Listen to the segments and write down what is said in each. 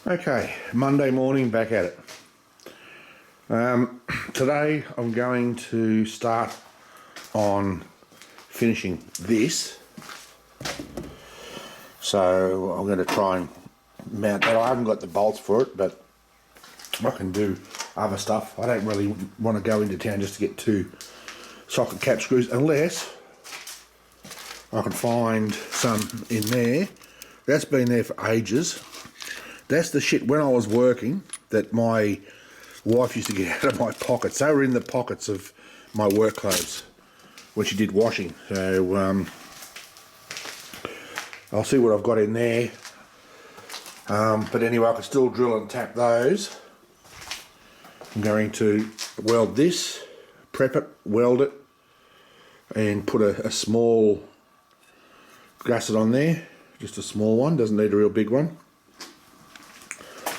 Okay, Monday morning, back at it. Today I'm going to start on finishing this. So I'm going to try and mount that. I haven't got the bolts for it, but I can do other stuff. I don't really want to go into town just to get 2 socket cap screws unless I can find some in there. That's been there for ages. That's the shit when I was working that my wife used to get out of my pockets. They were in the pockets of my work clothes when she did washing. So I'll see what I've got in there. But anyway, I can still drill and tap those. I'm going to weld this, prep it, weld it, and put a small gusset on there. Just a small one, doesn't need a real big one.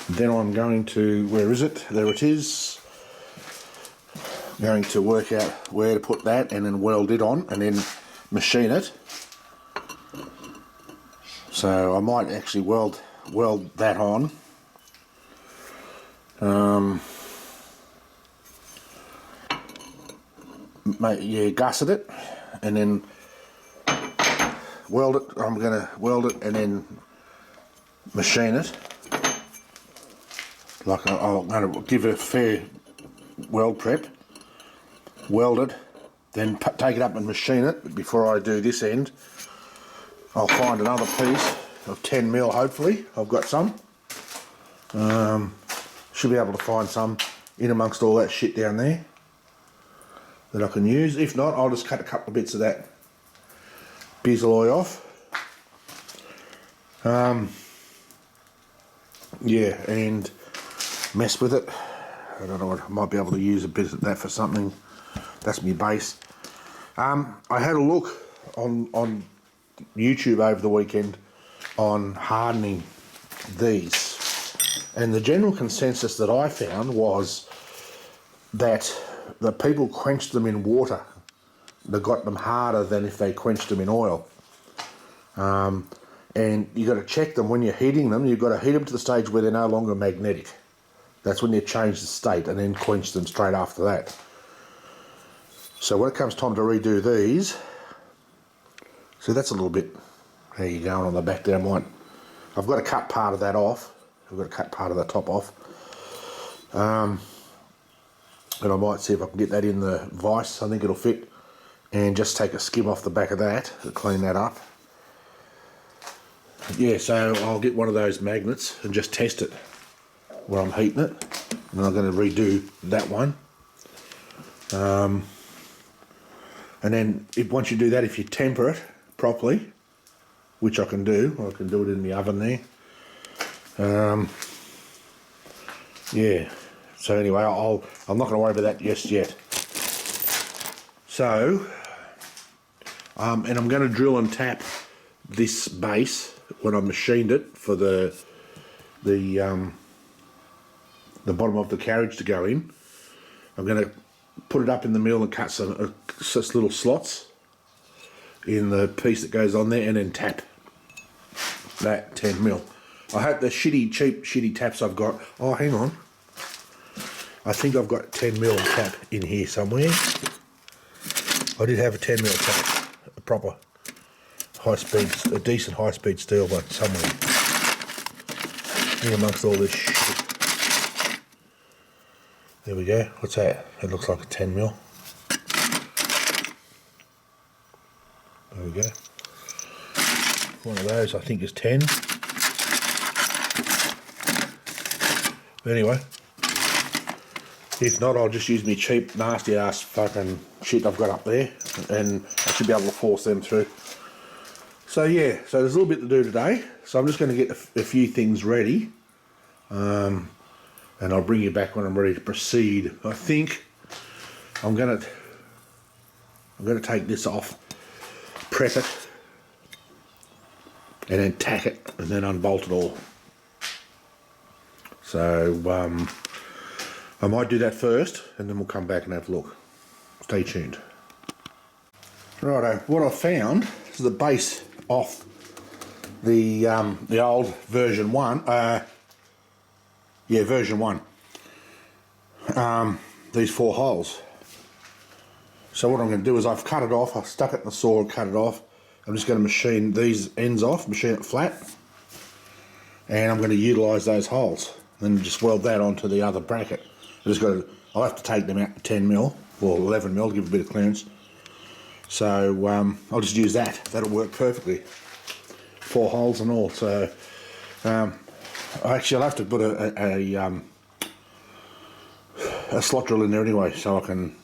Then I'm going to, where is it? There it is. I'm going to work out where to put that and then weld it on and then machine it. So I might actually weld that on. Yeah, gusset it and then weld it. I'm going to weld it and then machine it. Like I'm going to give it a fair weld prep, weld it, then take it up and machine it. But before I do this end, I'll find another piece of 10mm. Hopefully, I've got some. Should be able to find some in amongst all that shit down there that I can use. If not, I'll just cut a couple of bits of that bisalloy off. Yeah, and mess with it. I don't know what I might be able to use a bit of that for something. That's my base. I had a look on YouTube over the weekend on hardening these, and the general consensus that I found was that the people quenched them in water. They got them harder than if they quenched them in oil. And you got to check them when you're heating them. You've got to heat them to the stage where they're no longer magnetic. That's when you change the state and then quench them straight after that. So when it comes time to redo these, see that's a little bit, there you go, on the back there. I've got to cut part of that off. I've got to cut part of the top off. And I might see if I can get that in the vise. I think it'll fit. And just take a skim off the back of that to clean that up. Yeah, so I'll get one of those magnets and just test it where I'm heating it, and I'm going to redo that one. And then once you do that, if you temper it properly, which I can do it in the oven there. Yeah, so anyway, I'm not going to worry about that just yet. So, and I'm going to drill and tap this base when I machined it for the bottom of the carriage to go in. I'm going to put it up in the mill and cut some such little slots in the piece that goes on there and then tap that 10mm. I hope the cheap shitty taps I've got, oh hang on, I think I've got 10mm tap in here somewhere. I did have a 10mm tap, a proper high-speed, a decent high-speed steel one somewhere in amongst all this shit. There we go. What's that? It looks like a 10mm. There we go. One of those I think is 10. But anyway, if not, I'll just use my cheap, nasty ass fucking shit I've got up there, and I should be able to force them through. So yeah, so there's a little bit to do today. So I'm just going to get a few things ready. And I'll bring you back when I'm ready to proceed. I think I'm going to take this off, prep it, and then tack it, and then unbolt it all. So I might do that first, and then we'll come back and have a look. Stay tuned. Righto, what I found is the base off the old version 1. Yeah, version 1. These 4 holes. So what I'm going to do is I've cut it off, I stuck it in the saw and cut it off. I'm just going to machine these ends off, machine it flat, and I'm going to utilise those holes. Then just weld that onto the other bracket. I'll have to take them out to 10mm or 11mm to give a bit of clearance. So I'll just use that. That'll work perfectly. 4 holes and all. So actually I'll have to put a slot drill in there anyway, so I can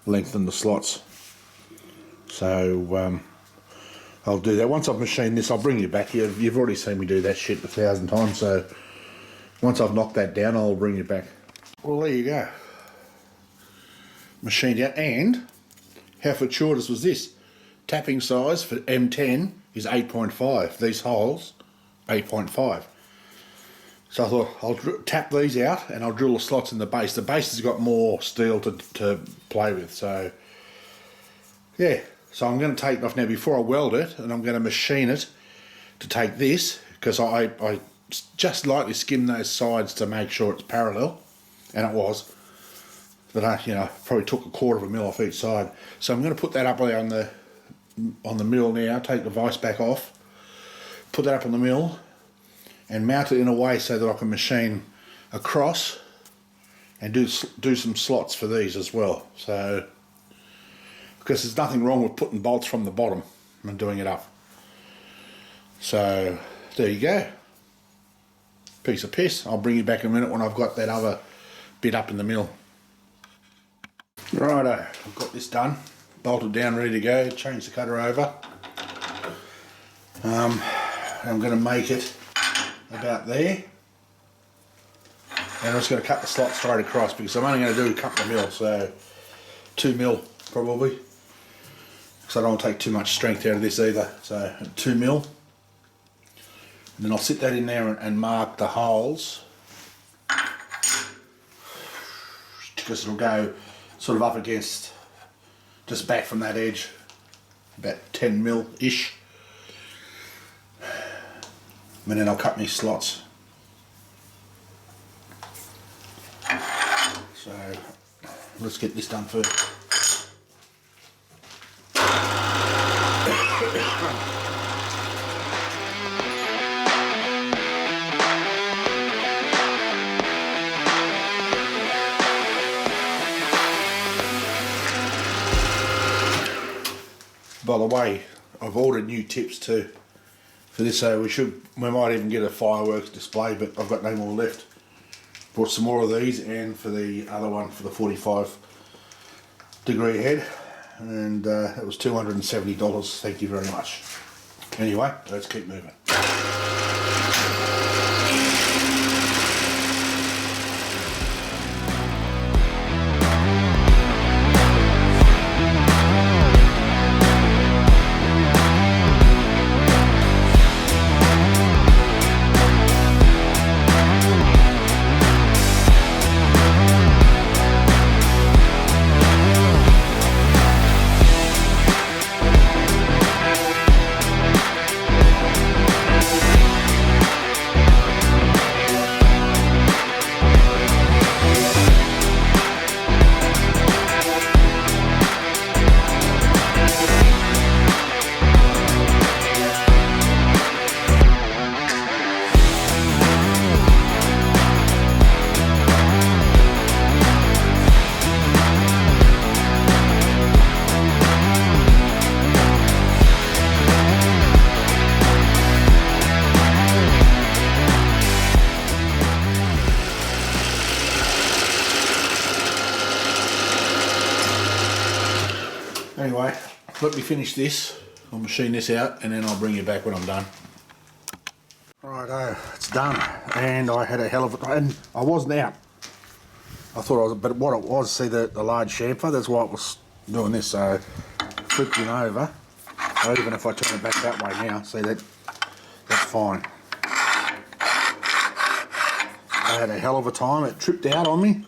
lengthen the slots. So I'll do that. Once I've machined this, I'll bring you back here. You've already seen me do that shit 1,000 times, so once I've knocked that down, I'll bring you back. Well, there you go. Machined out, and how fortuitous was this? Tapping size for M10 is 8.5. These holes, 8.5. So I thought I'll tap these out and I'll drill the slots in the base. The base has got more steel to play with, so yeah. So I'm going to take it off now before I weld it, and I'm going to machine it to take this, because I just lightly skimmed those sides to make sure it's parallel, and it was. But I probably took 1/4 mil off each side. So I'm going to put that up there on the mill now, take the vise back off, put that up on the mill, and mount it in a way so that I can machine across and do some slots for these as well. So, because there's nothing wrong with putting bolts from the bottom and doing it up. So there you go. Piece of piss. I'll bring you back in a minute when I've got that other bit up in the mill. Righto, I've got this done, bolted down, ready to go. Change the cutter over. I'm going to make it about there, and I'm just going to cut the slot straight across, because I'm only going to do a couple of mil, so 2mm probably, because I don't want to take too much strength out of this either. So 2mm, and then I'll sit that in there and mark the holes, because it'll go sort of up against, just back from that edge, about 10mm-ish. And then I'll cut me slots. So let's get this done first. By the way, I've ordered new tips too for this, so we might even get a fireworks display, but I've got no more left. Bought some more of these, and for the other one, for the 45-degree head, and it was $270. Thank you very much. Anyway, let's keep moving. Anyway, let me finish this. I'll machine this out, and then I'll bring you back when I'm done. Righto, it's done, and I had a hell of a time. I wasn't out. I thought I was, but what it was, see the large chamfer, that's why it was doing this. So flipped it over. So even if I turn it back that way now, see that's fine. I had a hell of a time. It tripped out on me,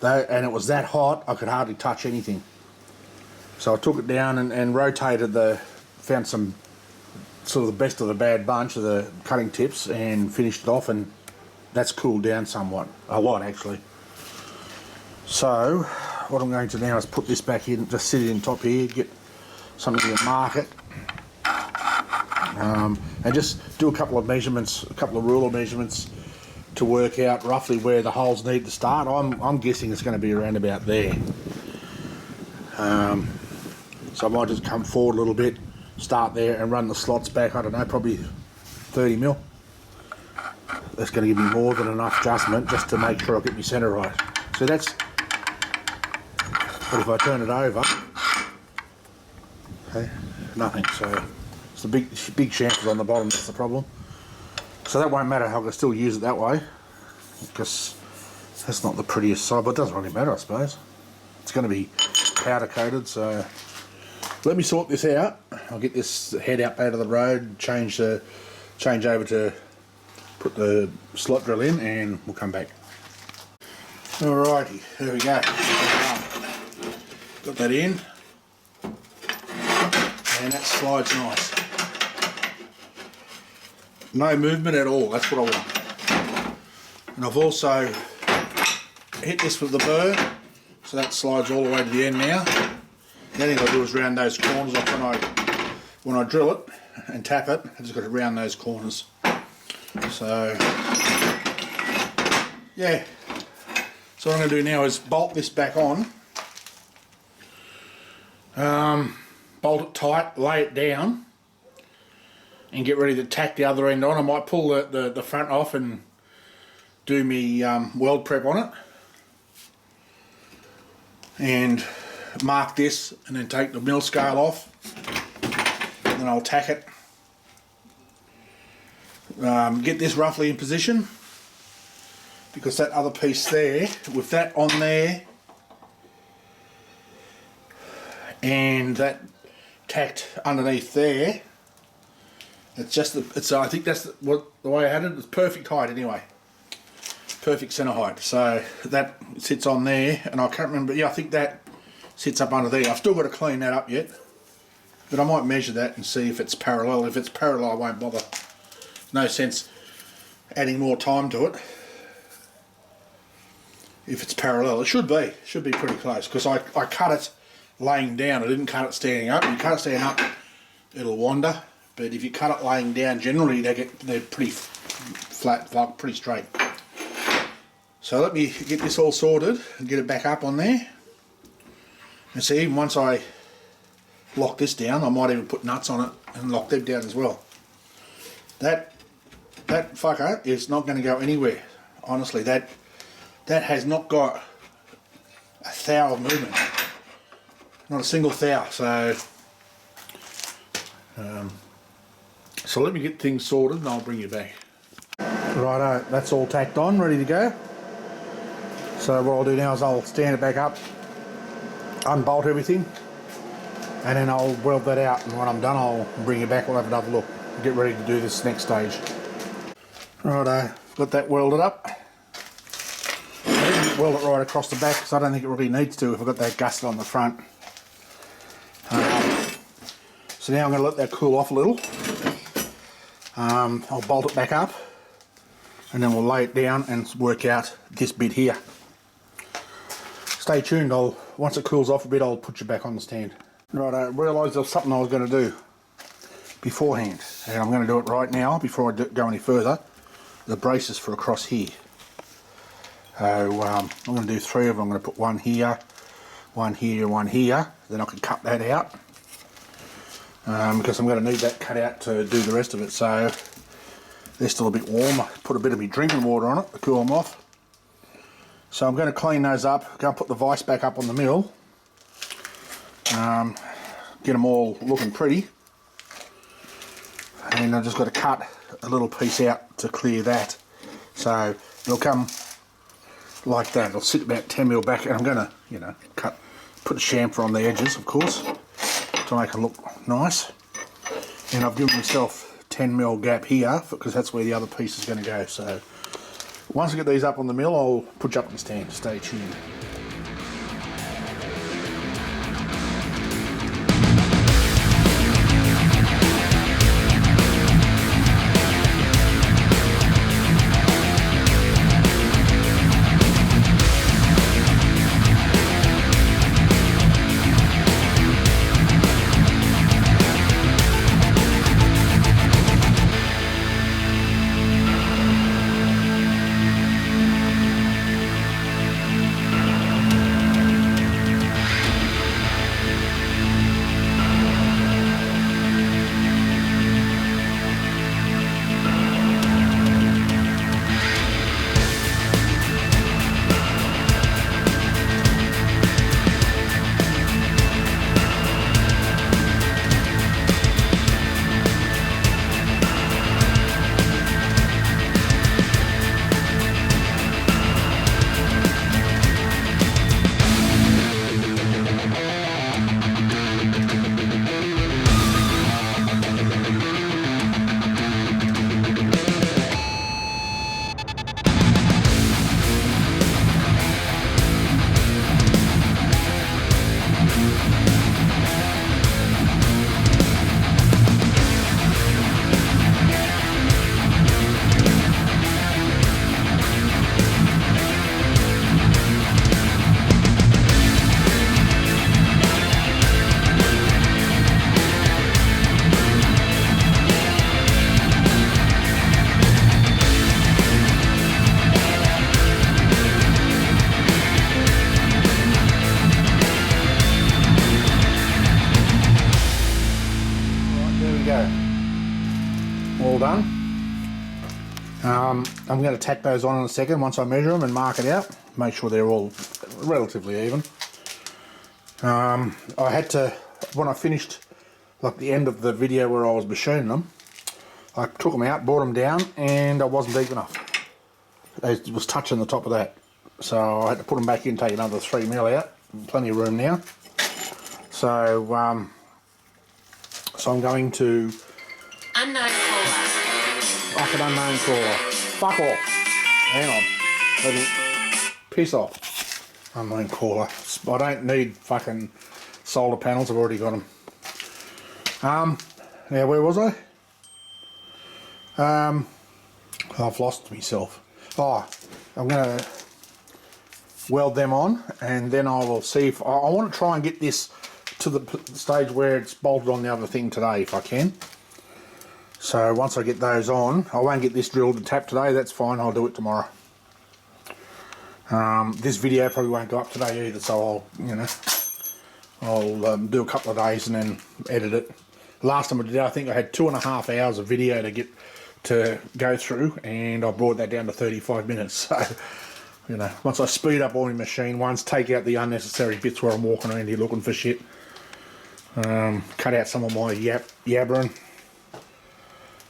and it was that hot I could hardly touch anything. So I took it down and rotated found some sort of the best of the bad bunch of the cutting tips and finished it off, and that's cooled down somewhat, a lot actually. So what I'm going to now is put this back in, just sit it in top here, get something to mark it, and just do a couple of measurements, a couple of ruler measurements to work out roughly where the holes need to start. I'm guessing it's going to be around about there. So I might just come forward a little bit, start there and run the slots back, I don't know, probably 30 mil. That's going to give me more than enough adjustment just to make sure I get my centre right. So that's, but if I turn it over, okay, nothing. So it's the big chamfers on the bottom, that's the problem. So that won't matter, I can still use it that way, because that's not the prettiest side, but it doesn't really matter, I suppose. It's going to be powder coated, so let me sort this out. I'll get this head out of the road, change over to put the slot drill in, and we'll come back. Alrighty, there we go. Got that in, and that slides nice. No movement at all, that's what I want. And I've also hit this with the burr, so that slides all the way to the end now. The only thing I do is round those corners off when I drill it and tap it. I just got to round those corners. So yeah. So what I'm going to do now is bolt this back on. Bolt it tight, lay it down, and get ready to tack the other end on. I might pull the front off and do me weld prep on it, and mark this, and then take the mill scale off, and then I'll tack it. Get this roughly in position, because that other piece there, with that on there and that tacked underneath there, it's just I think that's the way I had it. It's perfect height anyway, perfect centre height. So that sits on there, and I can't remember. Yeah, I think that sits up under there. I've still got to clean that up yet, but I might measure that and see if it's parallel. If it's parallel, I won't bother. No sense adding more time to it. If it's parallel, it should be pretty close, because I cut it laying down. I didn't cut it standing up. You cut it standing up, it'll wander. But if you cut it laying down, generally they're pretty flat, pretty straight. So let me get this all sorted and get it back up on there. And see, even once I lock this down, I might even put nuts on it and lock them down as well. That fucker is not going to go anywhere. Honestly, that has not got a thou of movement. Not a single thou. So let me get things sorted and I'll bring you back. Righto, that's all tacked on, ready to go. So what I'll do now is I'll stand it back up, unbolt everything, and then I'll weld that out, and when I'm done I'll bring you back, we'll have another look, get ready to do this next stage. Righto, got that welded up. I didn't weld it right across the back because I don't think it really needs to if I've got that gusset on the front. So now I'm going to let that cool off a little. I'll bolt it back up, and then we'll lay it down and work out this bit here. Stay tuned, once it cools off a bit I'll put you back on the stand. Right, I realised there was something I was going to do beforehand, and I'm going to do it right now before I go any further. The braces for across here. So I'm going to do three of them. I'm going to put one here, one here, one here. Then I can cut that out, because I'm going to need that cut out to do the rest of it. So they're still a bit warm. I put a bit of my drinking water on it to cool them off. So I'm going to clean those up, go and put the vise back up on the mill, get them all looking pretty, and I've just got to cut a little piece out to clear that. So it'll come like that. It'll sit about 10mm back, and I'm going to, put a chamfer on the edges, of course, to make it look nice. And I've given myself 10mm gap here, because that's where the other piece is going to go. So once I get these up on the mill, I'll put you up on the stand. Stay tuned. I'm going to tack those on in a second once I measure them and mark it out. Make sure they're all relatively even. I had to, when I finished like the end of the video where I was machining them, I took them out, brought them down, and I wasn't deep enough. It was touching the top of that. So I had to put them back in, take another 3mm out. Plenty of room now. So, so I'm going to... Unknown caller. Like an unknown caller. Fuck off. Hang on. Let me piss off. Unknown caller. I don't need fucking solar panels. I've already got them. Now where was I? I've lost myself. Oh, I'm going to weld them on, and then I will see if... I want to try and get this to the stage where it's bolted on the other thing today, if I can. So once I get those on, I won't get this drilled and tapped today, that's fine, I'll do it tomorrow. This video probably won't go up today either, so I'll, you know, I'll do a couple of days and then edit it. Last time I did it, I think I had 2.5 hours of video to go through, and I brought that down to 35 minutes. So, you know, once I speed up all my machine ones, take out the unnecessary bits where I'm walking around here looking for shit. Cut out some of my yabbering.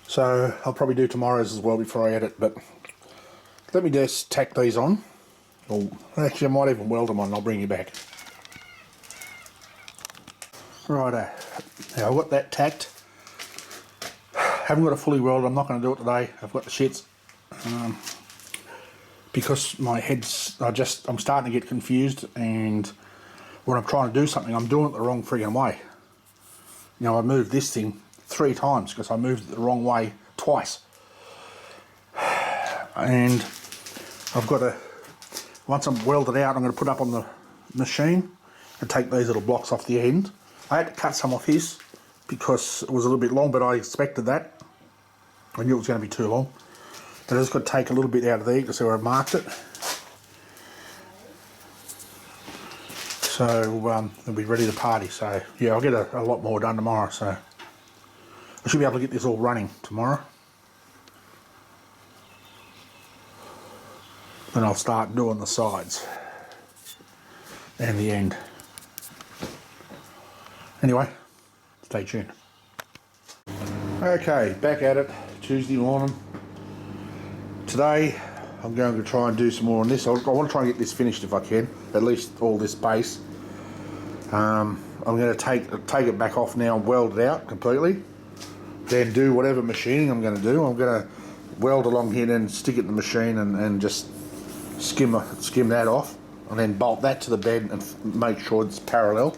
So I'll probably do tomorrow's as well before I edit, but let me just tack these on. Or actually I might even weld them on and I'll bring you back. Righto, now I've got that tacked. Haven't got it fully welded, I'm not going to do it today. I've got the shits. Because my head's, I'm starting to get confused, and when I'm trying to do something, I'm doing it the wrong friggin' way. You know, I moved this thing 3 times because I moved it the wrong way twice. And I've got to, once I'm welded out, I'm going to put up on the machine and take these little blocks off the end. I had to cut some off his because it was a little bit long, but I expected that. I knew it was going to be too long. But I just got to take a little bit out of there. You can see where I marked it. So they'll be ready to party. So yeah, I'll get a lot more done tomorrow. So I should be able to get this all running tomorrow. Then I'll start doing the sides and the end. Anyway, stay tuned. Okay, back at it. Tuesday morning. Today I'm going to try and do some more on this. I want to try and get this finished if I can, at least all this base. I'm going to take it back off now and weld it out completely. Then do whatever machining I'm going to do. I'm going to weld along here and then stick it in the machine and just skim that off, and then bolt that to the bed and make sure it's parallel.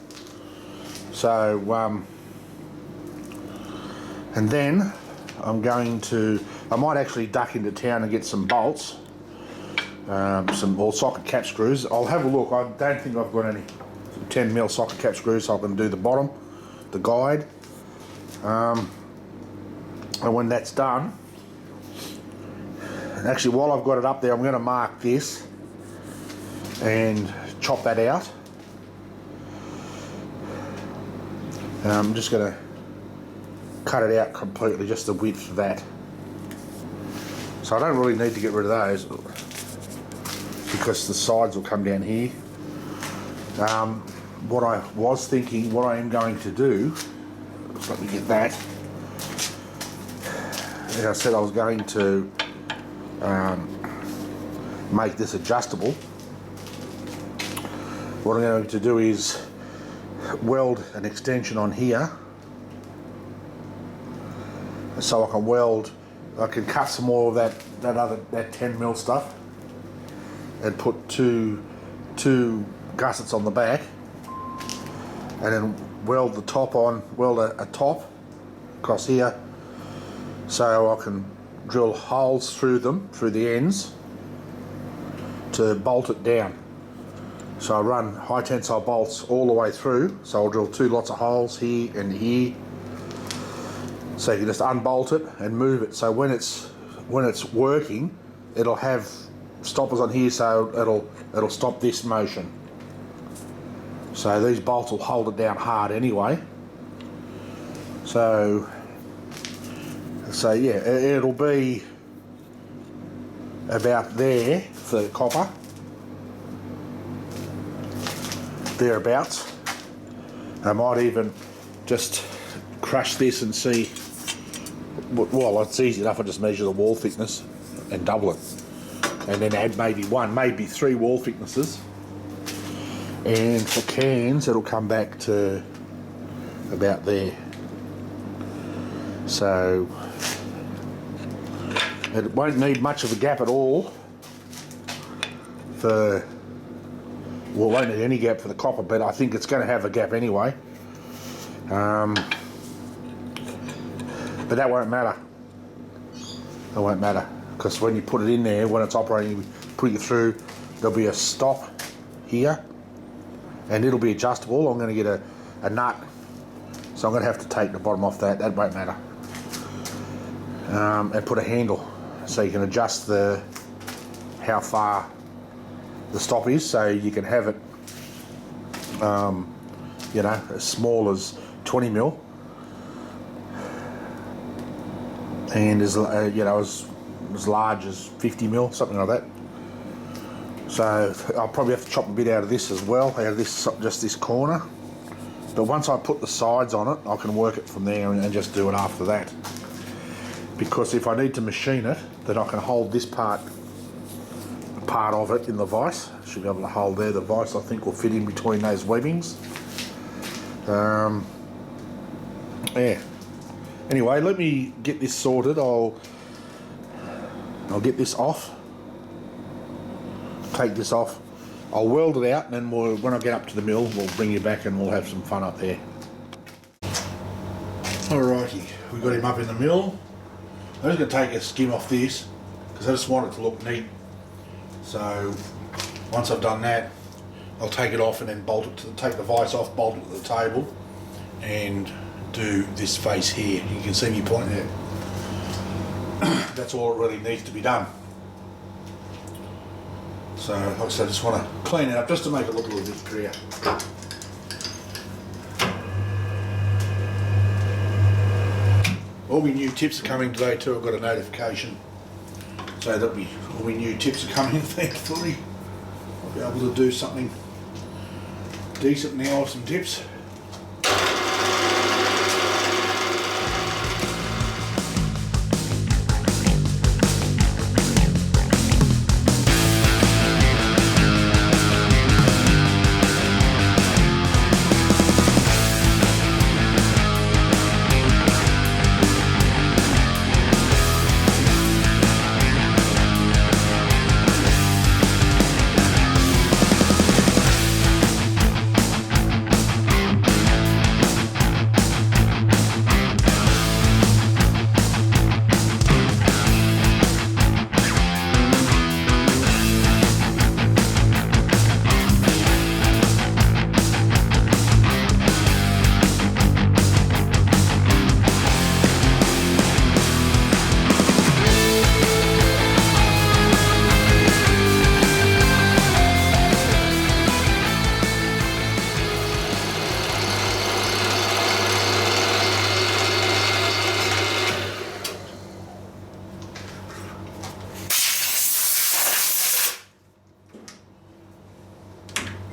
So and then I'm going to, I might actually duck into town and get some bolts, some socket cap screws. I'll have a look. I don't think I've got any 10mm socket cap screws, so I can do the bottom, the guide, and when that's done, and actually while I've got it up there, I'm going to mark this and chop that out. And I'm just going to cut it out completely, just the width of that. So I don't really need to get rid of those because the sides will come down here. What I was thinking, what I am going to do, just let me get that. As I said, I was going to make this adjustable. What I'm going to do is weld an extension on here, so I can weld. I can cut some more of that 10mm stuff and put two gussets on the back, and then weld the top on, weld a top across here, so I can drill holes through them, through the ends, to bolt it down. So I run high tensile bolts all the way through, so I'll drill 2 lots of holes here and here, so you can just unbolt it and move it. So when it's working, it'll have stoppers on here, so it'll stop this motion. So these bolts will hold it down hard anyway. So yeah, it'll be about there for the copper, thereabouts. I might even just crush this and see. Well, it's easy enough. I just measure the wall thickness and double it, and then add maybe one, maybe 3 wall thicknesses. And for cans, it'll come back to about there. So it won't need much of a gap at all for, well, it won't need any gap for the copper, but I think it's going to have a gap anyway. But that won't matter. That won't matter, because when you put it in there, when it's operating, you put it through, there'll be a stop here, and it'll be adjustable. I'm going to get a nut, so I'm going to have to take the bottom off that. That won't matter. And put a handle, so you can adjust how far the stop is, so you can have it, you know, as small as 20 mil, and as you know, as large as 50 mil, something like that. So I'll probably have to chop a bit out of this as well, out of this, just this corner. But once I put the sides on it, I can work it from there and just do it after that. Because if I need to machine it, then I can hold this part of it in the vise. Should be able to hold there. The vise, I think, will fit in between those webbings. Yeah. Anyway, let me get this sorted. I'll get this off. Take this off. I'll weld it out, and then when I get up to the mill, we'll bring you back and we'll have some fun up there. Alrighty, we got him up in the mill. I'm just going to take a skim off this because I just want it to look neat. So once I've done that, I'll take it off and then take the vise off, bolt it to the table, and do this face here. You can see me pointing it. That's all it really needs to be done. So like I said, I just want to clean it up just to make it look a little bit prettier. All my new tips are coming today too. I've got a notification. So that all my new tips are coming, thankfully. I'll be able to do something decent now with some tips.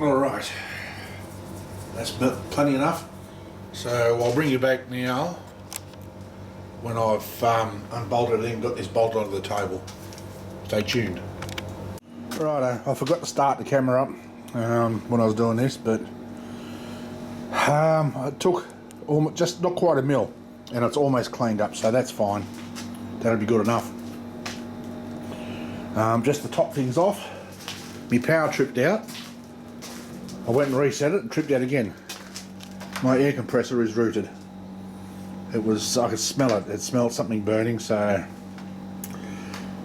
Alright, that's plenty enough. So I'll bring you back now when I've unbolted it and got this bolt onto the table. Stay tuned. Right, I forgot to start the camera up when I was doing this, but it took just not quite a mil, and it's almost cleaned up, so that's fine. That'll be good enough. Just to top things off, my power tripped out. I went and reset it and tripped out again. My air compressor is rooted. It was, I could smell it. It smelled something burning, so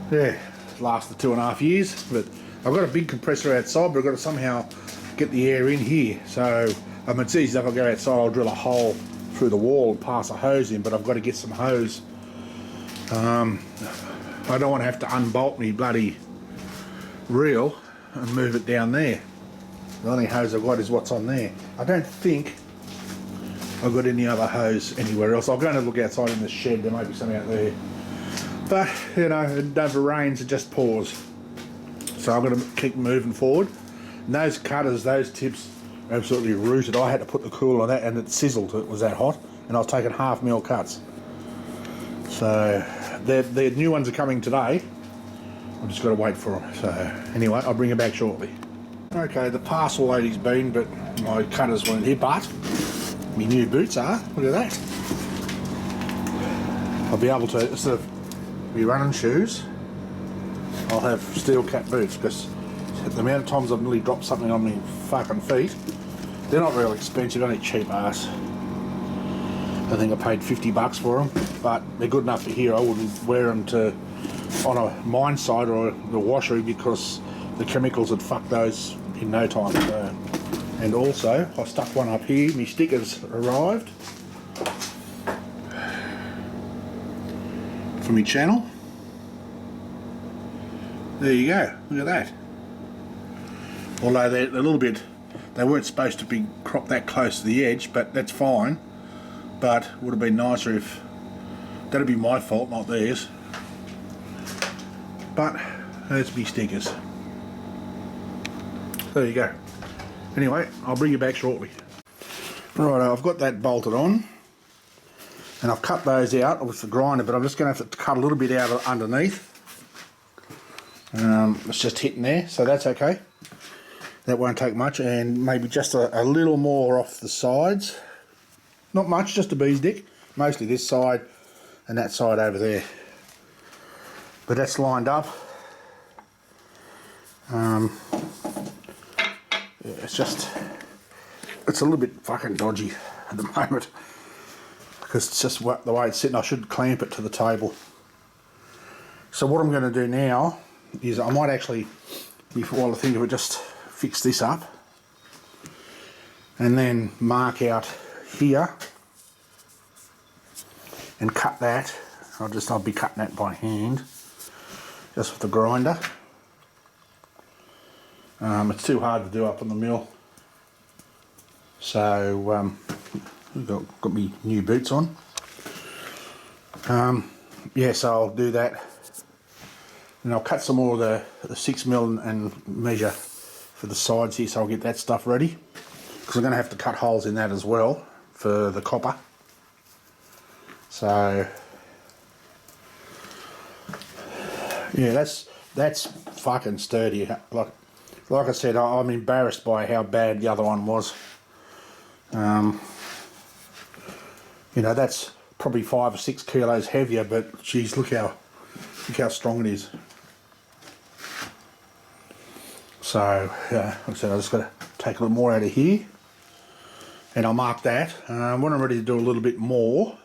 yeah, it lasted 2.5 years. But I've got a big compressor outside, but I've got to somehow get the air in here. So it's easy. If I go outside, I'll drill a hole through the wall and pass a hose in, but I've got to get some hose. I don't want to have to unbolt me bloody reel and move it down there. The only hose I've got is what's on there. I don't think I've got any other hose anywhere else. I'll go and look outside in the shed. There might be something out there. But, you know, it never rains, it just pours. So I'm going to keep moving forward. And those cutters, those tips, are absolutely rooted. I had to put the cool on that and it sizzled, it was that hot. And I was taking 1/2 mil cuts. So, the new ones are coming today. I've just got to wait for them. So, anyway, I'll bring you back shortly. Okay, the parcel lady's been, but my cutters weren't here. But my new boots are. Look at that. I'll be able to, instead of me running shoes, I'll have steel cap boots, because the amount of times I've nearly dropped something on my fucking feet. They're not real expensive, only cheap ass. I think I paid $50 for them, but they're good enough for here. I wouldn't wear them on a mine site or the washery, because the chemicals would fuck those in no time. So. And also, I stuck one up here. My stickers arrived for my channel. There you go. Look at that. Although they're a little bit, they weren't supposed to be cropped that close to the edge, but that's fine. But would have been nicer if, that'd be my fault, not theirs. But there's me stickers. There you go. Anyway, I'll bring you back shortly. Right, I've got that bolted on, and I've cut those out with the grinder, but I'm just going to have to cut a little bit out of underneath. It's just hitting there, so that's okay. That won't take much, and maybe just a little more off the sides. Not much, just a bee's dick. Mostly this side and that side over there. But that's lined up. Yeah, it's a little bit fucking dodgy at the moment, because it's just the way it's sitting. I should clamp it to the table. So what I'm going to do now is I might actually, while I think of it, just fix this up and then mark out here and cut that. I'll be cutting that by hand, just with the grinder. It's too hard to do up in the mill. So got me new boots on. Yeah, so I'll do that, and I'll cut some more of the 6mm and measure for the sides here, so I'll get that stuff ready, because I'm going to have to cut holes in that as well for the copper. So yeah, that's fucking sturdy. Like I said, I'm embarrassed by how bad the other one was. You know, that's probably 5 or 6 kilos heavier, but geez, look how strong it is. So like I said, I just got to take a little more out of here, and I'll mark that. When I'm ready to do a little bit more,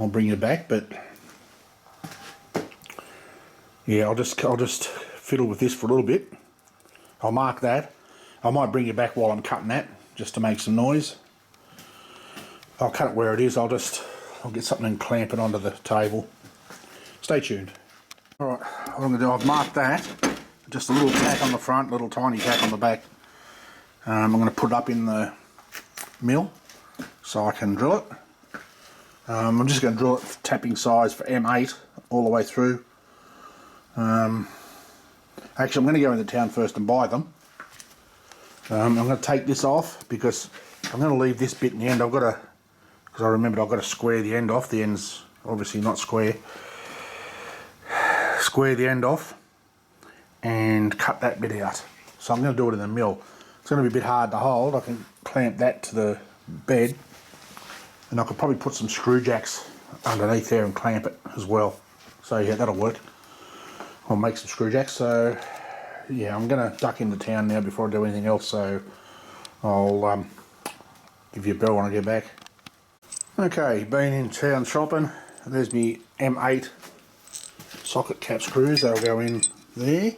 I'll bring you back. But yeah, I'll just fiddle with this for a little bit. I'll mark that. I might bring you back while I'm cutting that, just to make some noise. I'll cut it where it is. I'll get something and clamp it onto the table. Stay tuned. Alright, what I'm going to do, I've marked that. Just a little tack on the front, little tiny tack on the back. I'm going to put it up in the mill so I can drill it. I'm just going to drill it tapping size for M8 all the way through. Actually, I'm going to go into town first and buy them. I'm going to take this off, because I'm going to leave this bit in the end. Because I remembered I've got to square the end off. The end's obviously not square. Square the end off and cut that bit out. So I'm going to do it in the mill. It's going to be a bit hard to hold. I can clamp that to the bed, and I could probably put some screw jacks underneath there and clamp it as well. So yeah, that'll work. I'll make some screw jacks. So yeah, I'm going to duck into town now before I do anything else, so I'll give you a bell when I get back. Okay, been in town shopping. There's me M8 socket cap screws. They'll go in there,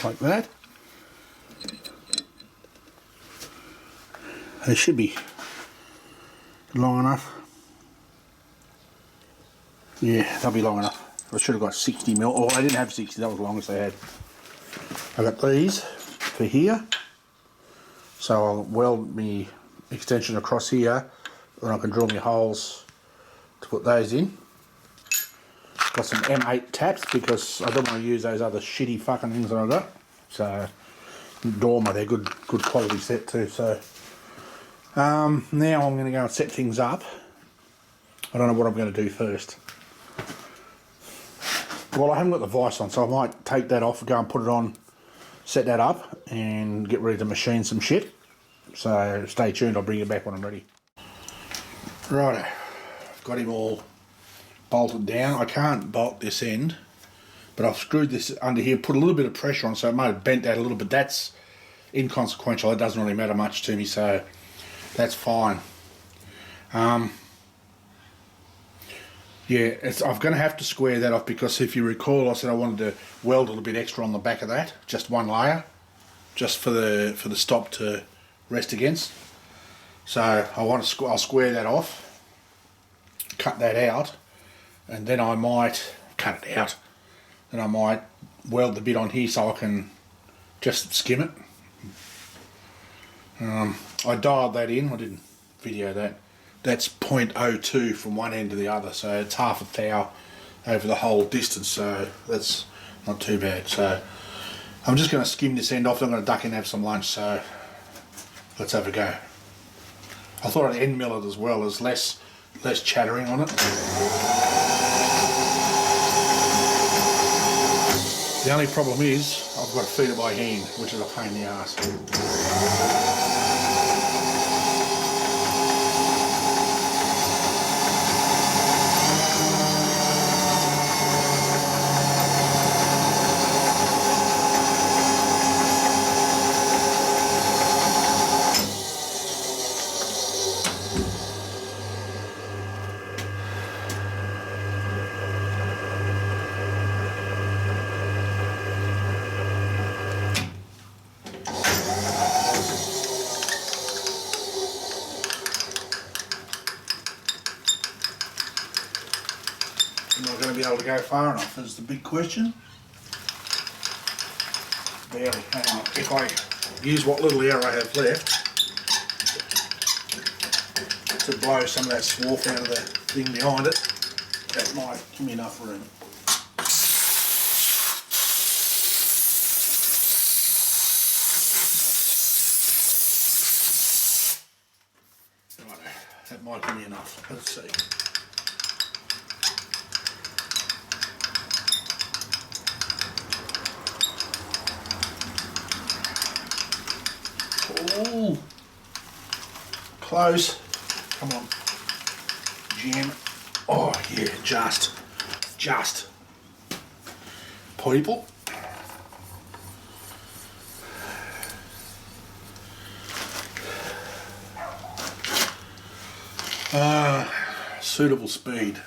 like that. They should be long enough. Yeah, they'll be long enough. I should have got 60mm. Oh, I didn't have 60, that was the longest I had. I got these for here, so I'll weld my extension across here, and I can drill my holes to put those in. Got some M8 taps because I don't want to use those other shitty fucking things that I got. So, Dormer, they're good quality set too. So, now I'm going to go and set things up. I don't know what I'm going to do first. Well, I haven't got the vise on, so I might take that off and go and put it on, set that up, and get ready to machine some shit. So, stay tuned, I'll bring you back when I'm ready. Righto, I've got him all bolted down. I can't bolt this end, but I've screwed this under here, put a little bit of pressure on, so it might have bent out a little bit. That's inconsequential, it doesn't really matter much to me, so that's fine. Yeah, I'm going to have to square that off because if you recall, I said I wanted to weld a little bit extra on the back of that, just one layer, just for the stop to rest against. So I'll square that off, cut that out, and then I might cut it out. Then I might weld the bit on here so I can just skim it. I dialed that in. I didn't video that. That's 0.02 from one end to the other, so it's half a thou over the whole distance, so that's not too bad. So I'm just going to skim this end off. I'm going to duck in and have some lunch, so let's have a go. I thought I'd end mill it as well, as less chattering on it. The only problem is I've got to feed it by hand, which is a pain in the ass. Am I going to be able to go far enough is the big question. Barely. Hang on. If I use what little air I have left to blow some of that swarf out of the thing behind it, that might give me enough room. Right, that might give me enough. Let's see. Oh, close. Come on. Jam. Oh yeah, just. People. Suitable speed.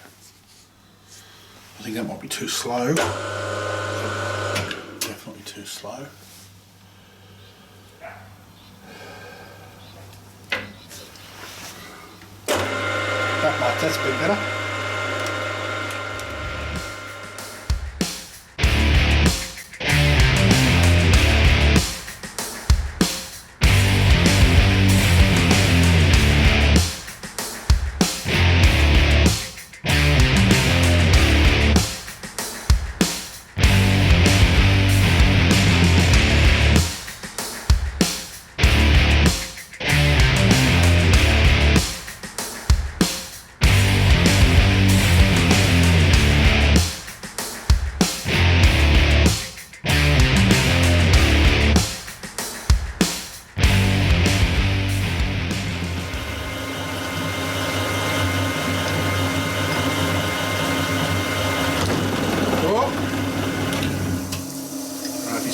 I think that might be too slow. Definitely too slow. That's a bit better.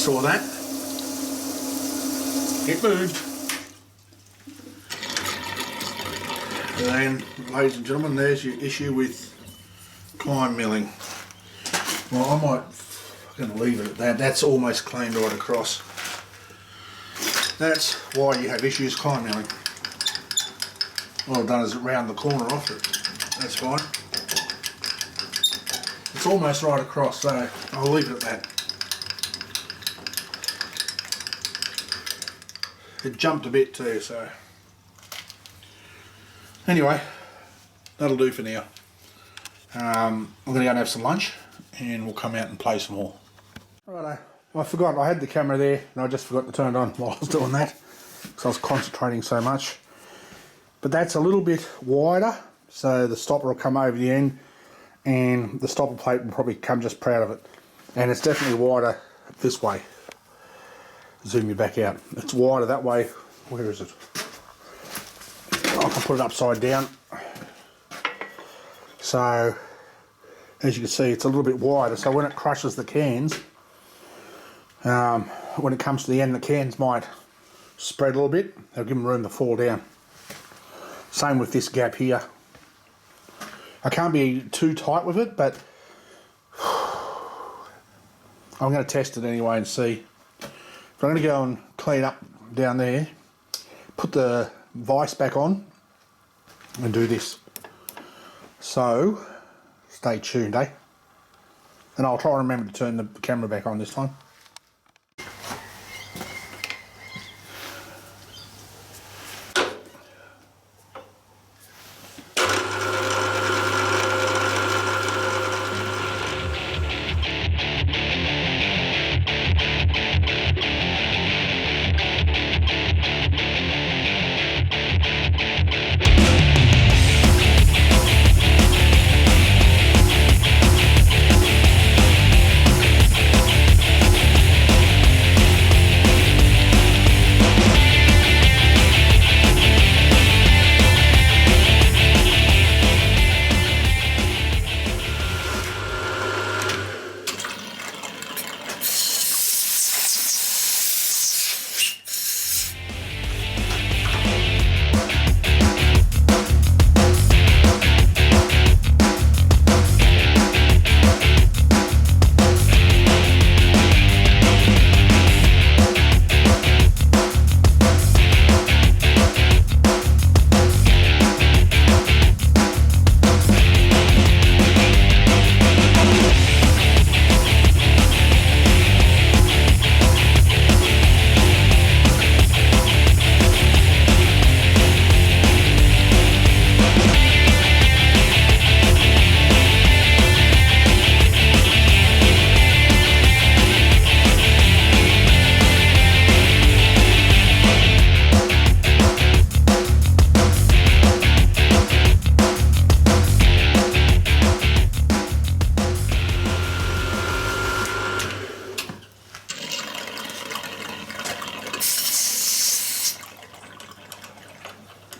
Saw that. It moved. And ladies and gentlemen, there's your issue with climb milling. Well, I might fucking leave it at that. That's almost clean right across. That's why you have issues climb milling. All I've done is round the corner off it. That's fine. It's almost right across, so I'll leave it at that. It jumped a bit too, so anyway, that'll do for now. I'm going to go and have some lunch and we'll come out and play some more. Righto, I forgot, I had the camera there and I just forgot to turn it on while I was doing that because I was concentrating so much. But that's a little bit wider, so the stopper will come over the end and the stopper plate will probably come just proud of it. And it's definitely wider this way. Zoom you back out. It's wider that way. Where is it? I can put it upside down. So, as you can see, it's a little bit wider, so when it crushes the cans, when it comes to the end, the cans might spread a little bit. They'll give them room to fall down. Same with this gap here. I can't be too tight with it, but I'm going to test it anyway and see. But I'm going to go and clean up down there, put the vise back on, and do this. So, stay tuned, eh? And I'll try and remember to turn the camera back on this time.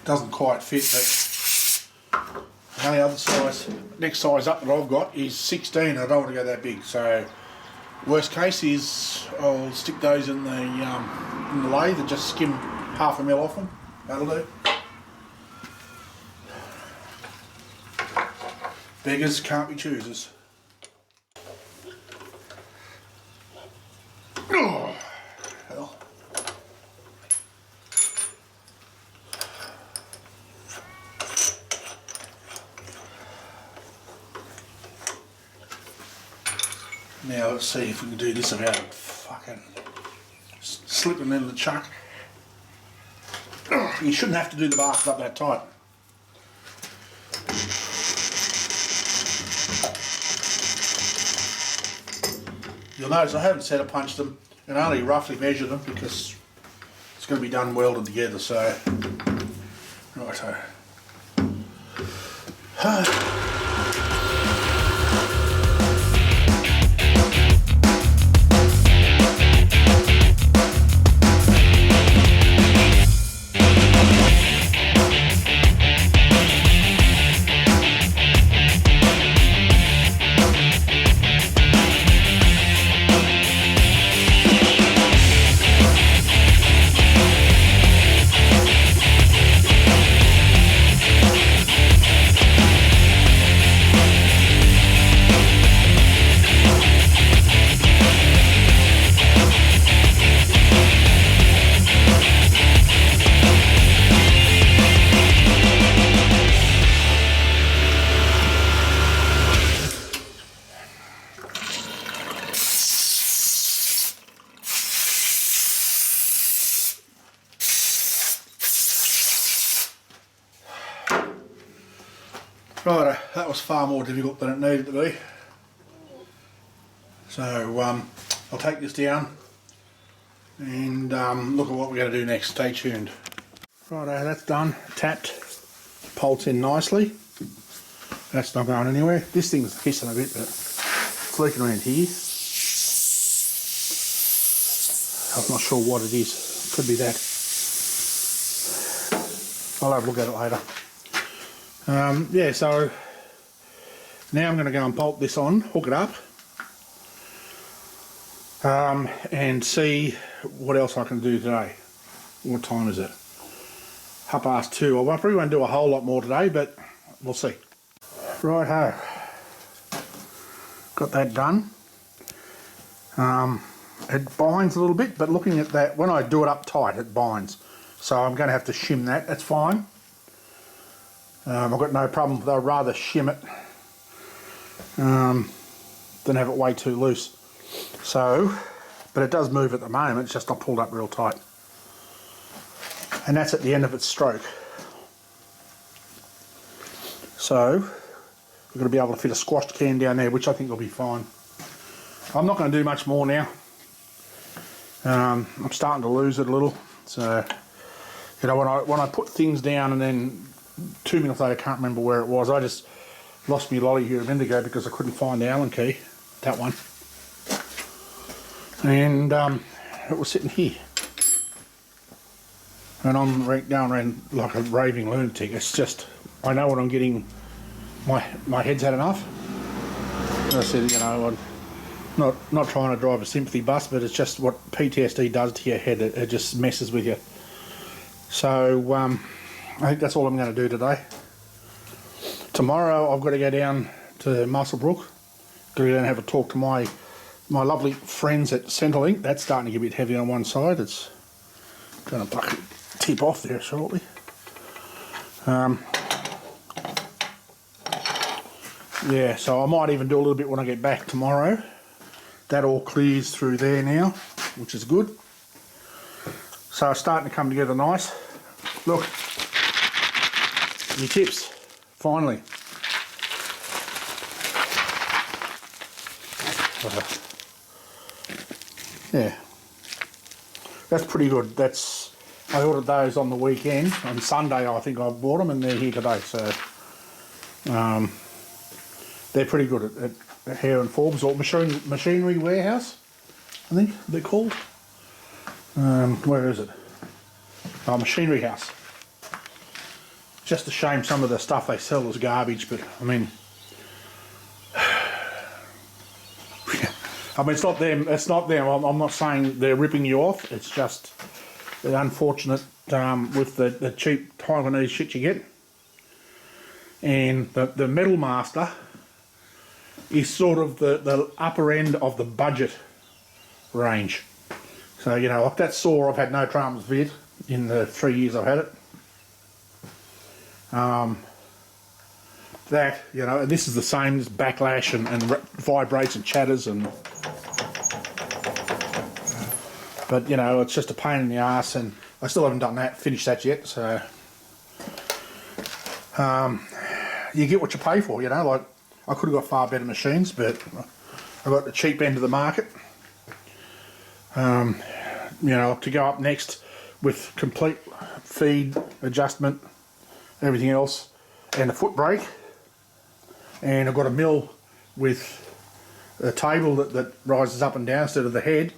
Doesn't quite fit, but the only other size, next size up that I've got is 16. I don't want to go that big, so worst case is I'll stick those in the lathe and just skim half a mil off them. That'll do. Beggars can't be choosers. Oh, hell. Now let's see if we can do this without fucking slipping in the chuck. You shouldn't have to do the bars up that tight. You'll notice I haven't set or punched them and only roughly measured them because it's going to be done welded together, so righto. Right, that was far more difficult than it needed to be. So I'll take this down and look at what we're going to do next. Stay tuned. Righto, that's done. Tapped, bolts in nicely. That's not going anywhere. This thing's hissing a bit, but it's leaking around here. I'm not sure what it is. Could be that. I'll have a look at it later. Yeah, so now I'm going to go and bolt this on, hook it up, and see what else I can do today. What time is it? 2:30. Well, I probably won't do a whole lot more today, but we'll see. Right-ho. Got that done. It binds a little bit, but looking at that, when I do it up tight, it binds. So I'm going to have to shim that. That's fine. I've got no problem, but I'd rather shim it than have it way too loose. So, but it does move at the moment, it's just not pulled up real tight. And that's at the end of its stroke. So, we're going to be able to fit a squashed can down there, which I think will be fine. I'm not going to do much more now. I'm starting to lose it a little. So, you know, when I put things down and then 2 minutes later I can't remember where it was. I just lost my lolly here a minute ago because I couldn't find the Allen key, that one. And it was sitting here. And I'm going around like a raving lunatic. It's just, I know what I'm getting, my head's had enough. And I said, you know, I'm not trying to drive a sympathy bus, but it's just what PTSD does to your head. It just messes with you. So I think that's all I'm going to do today. Tomorrow I've got to go down to Muswellbrook, got to go down and have a talk to my lovely friends at Centrelink. That's starting to get a bit heavy on one side. It's going to tip off there shortly. Yeah, so I might even do a little bit when I get back tomorrow. That all clears through there now, which is good. So it's starting to come together nice. Look, your tips, finally. Yeah, that's pretty good. I ordered those on the weekend. On Sunday I think I bought them and they're here today. So they're pretty good at Hare and Forbes or Machinery Warehouse, I think they're called. Where is it? Oh, Machinery House. Just a shame some of the stuff they sell is garbage, but I mean, it's not them. It's not them. I'm not saying they're ripping you off. It's just unfortunate with the cheap Taiwanese shit you get. And the Metal Master is sort of the upper end of the budget range. So, you know, like that saw I've had no problems with in the 3 years I've had it. That, you know, and this is the same as backlash and vibrates and chatters and... But, you know, it's just a pain in the arse and I still haven't done that, finished that yet, so... you get what you pay for, you know, like, I could have got far better machines, but I got the cheap end of the market. You know, to go up next with complete feed, adjustment, everything else, and a foot brake. And I've got a mill with a table that rises up and down instead of the head,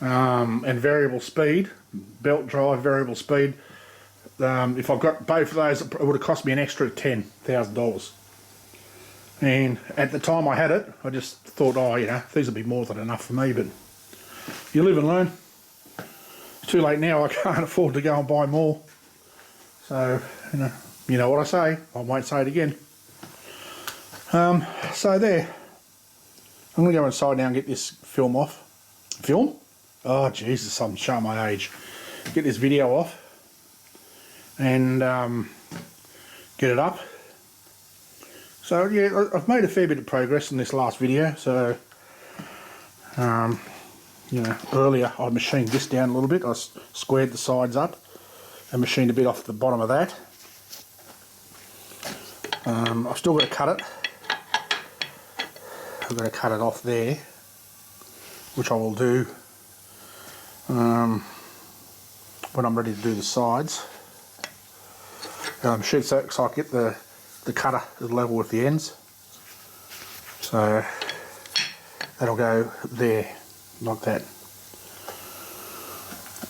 and variable speed, belt drive, variable speed. If I've got both of those, it would have cost me an extra $10,000. And at the time I had it, I just thought, oh, you know, these will be more than enough for me, but you live and learn. It's too late now, I can't afford to go and buy more. So, you know what I say, I won't say it again. So there. I'm going to go inside now and get this film off. Film? Oh, Jesus, I'm showing my age. Get this video off and get it up. So yeah, I've made a fair bit of progress in this last video. So, you know, earlier I machined this down a little bit. I squared the sides up and machined a bit off the bottom of that. I've still got to cut it. I've got to cut it off there, which I will do when I'm ready to do the sides. So I get the cutter level with the ends. So that'll go there, like that.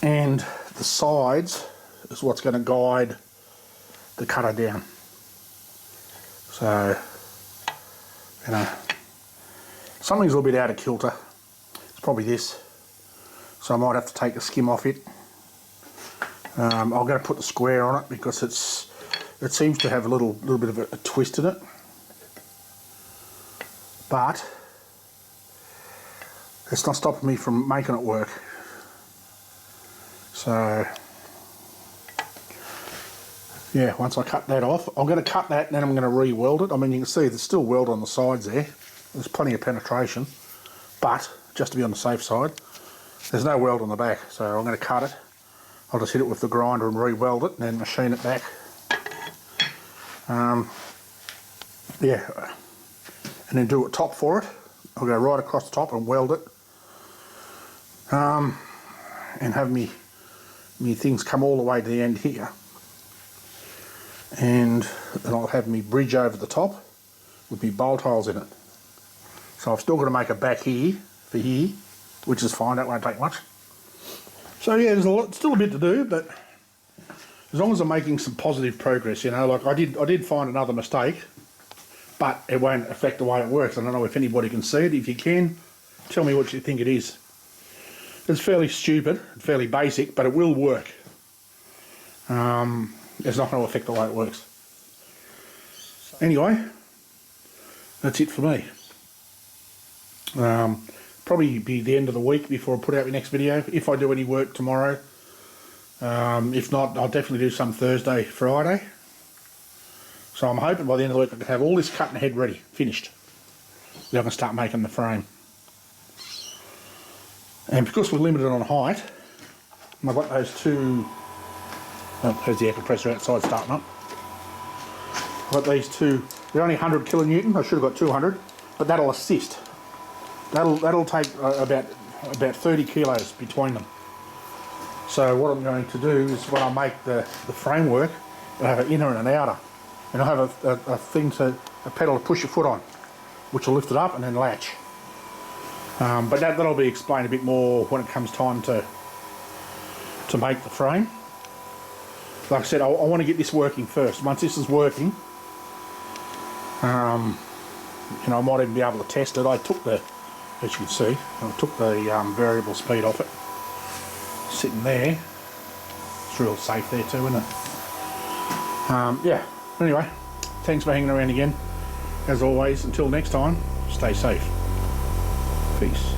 And the sides is what's going to guide the cutter down. So, you know, something's a little bit out of kilter. It's probably this. So I might have to take a skim off it. I'm going to put the square on it because it seems to have a little bit of a twist in it. But it's not stopping me from making it work. So yeah, once I cut that off, I'm going to cut that and then I'm going to re-weld it. I mean, you can see there's still weld on the sides there. There's plenty of penetration, but just to be on the safe side, there's no weld on the back. So I'm going to cut it. I'll just hit it with the grinder and re-weld it and then machine it back. Yeah, and then do a top for it. I'll go right across the top and weld it. And have me things come all the way to the end here. And then I'll have me bridge over the top with me bolt holes in it. So I've still got to make a back here for here, which is fine, that won't take much. So yeah, there's still a bit to do, but as long as I'm making some positive progress, you know, like I did find another mistake, but it won't affect the way it works. I don't know if anybody can see it. If you can, tell me what you think it is. It's fairly stupid, fairly basic, but it will work. It's not going to affect the way it works. Anyway, that's it for me. Probably be the end of the week before I put out my next video, if I do any work tomorrow. If not, I'll definitely do some Thursday, Friday. So I'm hoping by the end of the week I can have all this cut and head ready, finished. Then I can start making the frame. And because we're limited on height, I've got those two, oh, there's the air compressor outside starting up. I've got these two, they're only 100 kilonewton, I should have got 200, but that'll assist. That'll take about 30 kilos between them. So what I'm going to do is when I make the framework, I'll have an inner and an outer. And I'll have a pedal to push your foot on, which will lift it up and then latch. But that'll be explained a bit more when it comes time to make the frame. Like I said, I want to get this working first. Once this is working, you know, I might even be able to test it. I took the, as you can see, I took the variable speed off it. Sitting there. It's real safe there too, isn't it? Yeah. Anyway, thanks for hanging around again. As always, until next time, stay safe. Peace.